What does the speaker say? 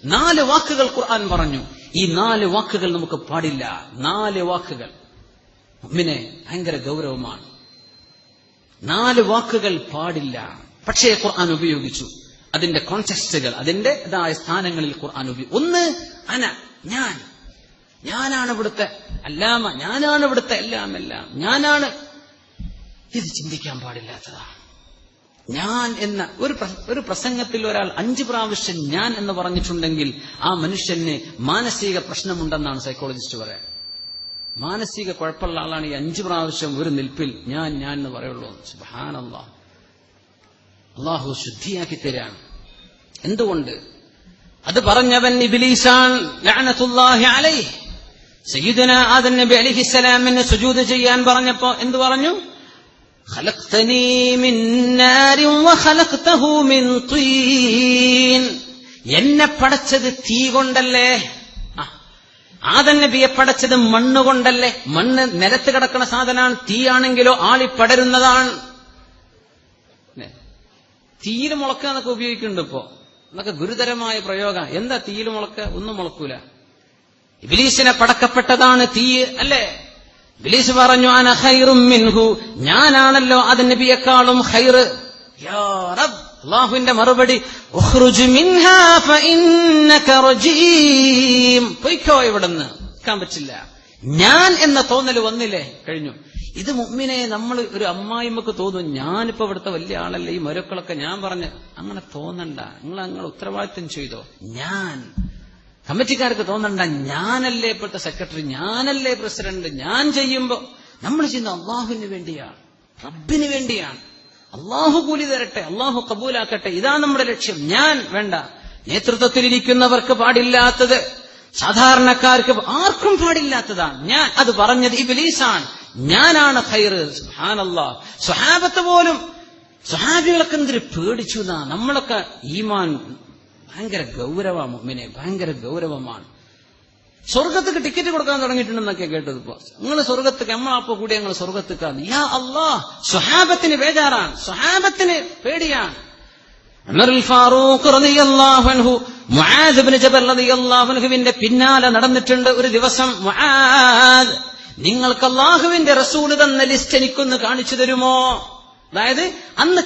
4 വാക്കുകൾ ഖുർആൻ പറഞ്ഞു. ഈ 4 വാക്കുകൾ നമുക്ക് പാടില്ല. 4 വാക്കുകൾ മുഅ്മിനെ ഭയങ്കര ഗൗരവമാണ്. 4 വാക്കുകൾ പാടില്ല. പക്ഷേ ഖുർആൻ ഉപയോഗിച്ചു. അതിന്റെ കോൺടെക്സ്റ്റുകൾ, അതിന്റേതായ സ്ഥാനങ്ങളിൽ ഖുർആൻ ഉപയോഗിച്ചു. ഒന്ന്, ഞാനാണ് ഇവിടുത്തെ അല്ലാമ, ഞാനാണ് ഇവിടുത്തെ എല്ലാം, ഞാനാണ്. ഇത് ചിന്തിക്കാൻ പാടില്ലാത്തതാണ്. ഞാൻ എന്ന ഒരു പ്രസംഗത്തിൽ ഒരാൾ 5 പ്രാവശ്യം ഞാൻ എന്ന് പറഞ്ഞിട്ടുണ്ടെങ്കിൽ ആ മനുഷ്യന് മാനസിക പ്രശ്നമുണ്ടെന്നാണ് സൈക്കോളജിസ്റ്റ് പറയാൻ. മാനസിക കുഴപ്പമുള്ള ആളാണ് ഈ 5 പ്രാവശ്യം ഒരു നിൽപ്പിൽ ഞാൻ എന്ന് പറയുള്ളൂ. സുബ്ഹാനല്ലാഹ്. അല്ലാഹു ശുദ്ധിയാക്കി തരാണ്. എന്തുകൊണ്ട്? അത് പറഞ്ഞവൻ ഇബ്ലീസാൻ ലഅനത്തുല്ലാഹി അലൈഹി. സയ്യിദുനാ ആദം നബി അലൈഹിസ്സലാമിന് സുജൂദ് ചെയ്യാൻ പറഞ്ഞപ്പോ എന്തു പറഞ്ഞു? ഖലഖ്തനീ മിൻ നാരിൻ വഖലഖ്തഹു മിൻ തീൻ. എന്നെ പടച്ചത് തീ കൊണ്ടല്ലേ, ആദം നബിയെ പടച്ചത് മണ്ണ് കൊണ്ടല്ലേ. മണ്ണ് നിലത്ത് കിടക്കുന്ന സാധനമാണ്. തീയാണെങ്കിലോ ആളിപ്പടരുന്നതാണ്. തീയിൽ മുളക്കുക എന്നൊക്കെ ഉപയോഗിക്കുന്നുണ്ട് ഇപ്പോ. എന്നൊക്കെ ഗുരുതരമായ പ്രയോഗം. എന്താ തീയിൽ മുളക്കുക? ഒന്നും മുളക്കൂല. ഇബ്ലീസിനെ പടക്കപ്പെട്ടതാണ് തീ അല്ലേ? ഇബ്ലീസ് പറഞ്ഞു അന ഖൈറും മിൻഹു, ഞാനാണല്ലോ ആദം നബിയെക്കാളും ഖൈർ. യാ റബ്ബ്, അല്ലാഹുവിന്റെ മറുപടി ഉഖ്റുജ് മിൻഹാ ഫഇന്നക റജീം. പൊയ്ക്കോ ഇവിടുന്ന്, നിൽക്കാൻ പറ്റില്ല. ഞാൻ എന്ന തോന്നൽ വന്നില്ലേ, കഴിഞ്ഞു. ഇത് മുഅ്മിനെ നമ്മൾ ഒരു അമ്മായിമ്മക്ക് തോന്നും, ഞാനിപ്പോ ഇവിടുത്തെ വലിയ ആളല്ലേ, ഈ മരുക്കളൊക്കെ ഞാൻ പറഞ്ഞ്. അങ്ങനെ തോന്നണ്ട. നിങ്ങൾ ഉത്തരവാദിത്വം ചെയ്തോ. ഞാൻ കമ്മിറ്റിക്കാർക്ക് തോന്നണ്ട, ഞാനല്ലേ ഇപ്പോഴത്തെ സെക്രട്ടറി, ഞാനല്ലേ പ്രസിഡന്റ്. ഞാൻ ചെയ്യുമ്പോ നമ്മൾ ചെയ്യുന്ന അള്ളാഹുവിന് വേണ്ടിയാണ്, റബ്ബിന് വേണ്ടിയാണ്. അള്ളാഹു കൂലി തരട്ടെ, അള്ളാഹു കബൂലാക്കട്ടെ, ഇതാണ് നമ്മുടെ ലക്ഷ്യം. ഞാൻ വേണ്ട. നേതൃത്വത്തിലിരിക്കുന്നവർക്ക് പാടില്ലാത്തത്, സാധാരണക്കാർക്ക് ആർക്കും പാടില്ലാത്തതാണ്. ഞാൻ അത് പറഞ്ഞത് ഇബ്ലീസാണ്. ഞാനാണ് ഖൈർ. സുബ്ഹാനല്ലാഹ്. സ്വഹാബത്ത് പോലും, സ്വഹാബികളൊക്കെ എന്തൊരു പേടിച്ചു എന്നാ. നമ്മളൊക്കെ ഈമാൻ ഭയങ്കര ഗൗരവമാണ് മുഅ്മിനെ, ഭയങ്കര ഗൗരവമാണ്. സ്വർഗത്തേക്ക് ടിക്കറ്റ് കൊടുക്കാൻ തുടങ്ങിയിട്ടുണ്ടെന്നൊക്കെ കേട്ടത്. ഇപ്പോ നിങ്ങൾ സ്വർഗത്തേക്ക്, നമ്മളപ്പോ കൂടി ഞങ്ങൾ സ്വർഗത്തേക്കാണ്. യാ അല്ലാഹ്, സ്വഹാബത്തിന് ബേജാറാണ്, സ്വഹാബത്തിന് പേടിയാണ്. ഉമറുൽ ഫാറൂഖ് റളിയല്ലാഹു അൻഹു മുആദ് ഇബ്നു ജബൽ റളിയല്ലാഹു അൻഹുവിന്റെ പിന്നാലെ നടന്നിട്ടുണ്ട്. ഒരു ദിവസം, മുആദ്, നിങ്ങൾക്ക് അല്ലാഹുവിന്റെ റസൂൽ തന്ന ലിസ്റ്റ് എനിക്കൊന്ന് കാണിച്ചു തരുമോ? അതായത് അന്ന്